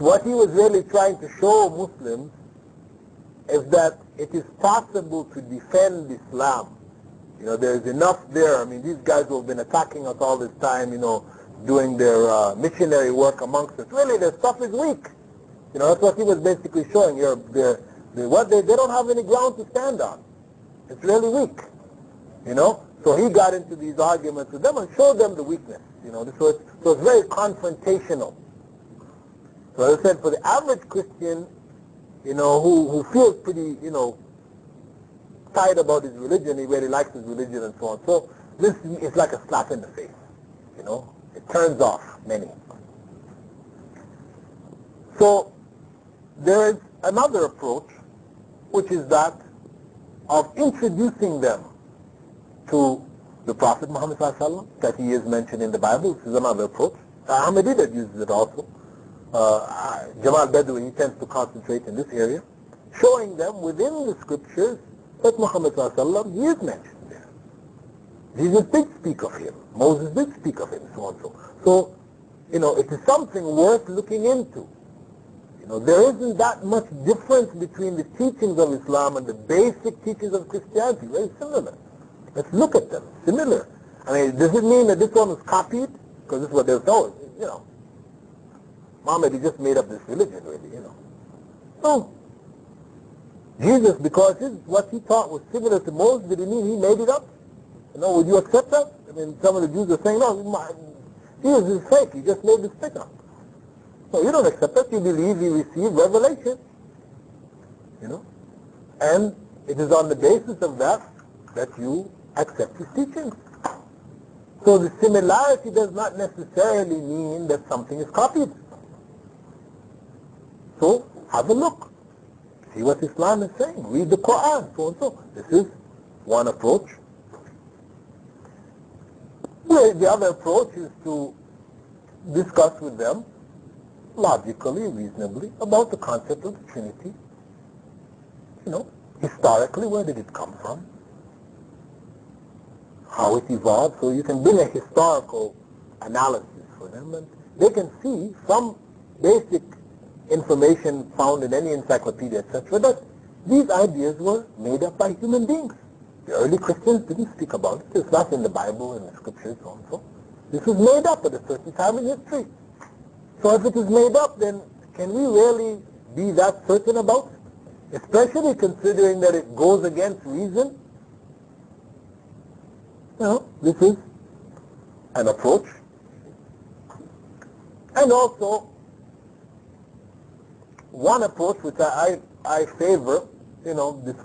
What he was really trying to show Muslims is that it is possible to defend Islam. You know, there's enough there. I mean, these guys who have been attacking us all this time, you know, doing their missionary work amongst us, really their stuff is weak. You know, that's what he was basically showing here. They don't have any ground to stand on. It's really weak. You know? So he got into these arguments with them and showed them the weakness. You know, so it's very confrontational. So as I said, for the average Christian, you know, who feels pretty, you know, tight about his religion, he really likes his religion and so on. So this is like a slap in the face. You know, it turns off many. So there is another approach, which is that of introducing them to the Prophet Muhammad ﷺ, that he is mentioned in the Bible. This is another approach. Ahmadiyya uses it also. Jamal Badawi, he tends to concentrate in this area, showing them within the scriptures that Muhammad ﷺ, he is mentioned there. Jesus did speak of him. Moses did speak of him, so on and so. So, you know, it is something worth looking into. You know, there isn't that much difference between the teachings of Islam and the basic teachings of Christianity. Very similar. Let's look at them. Similar. I mean, does it mean that this one was copied? Because this is what they're told. You know, Muhammad, he just made up this religion, really, you know. No. Jesus, because what he taught was similar to Moses, did it mean he made it up? You know, would you accept that? I mean, some of the Jews are saying, no, Jesus is fake. He just made this thing up. No, you don't accept that. You believe he received revelation. You know? And it is on the basis of that that you accept his teachings. So the similarity does not necessarily mean that something is copied. So have a look. See what Islam is saying. Read the Quran, so and so. This is one approach. The other approach is to discuss with them logically, reasonably, about the concept of the Trinity. You know, historically, where did it come from? How it evolved, so you can bring a historical analysis for them, and they can see some basic information found in any encyclopedia, etc., that these ideas were made up by human beings. The early Christians didn't speak about it. It's not in the Bible and the scriptures, so and so. This was made up at a certain time in history. So if it is made up, then can we really be that certain about it? Especially considering that it goes against reason. You know, this is an approach. And also, one approach which I favor, you know, this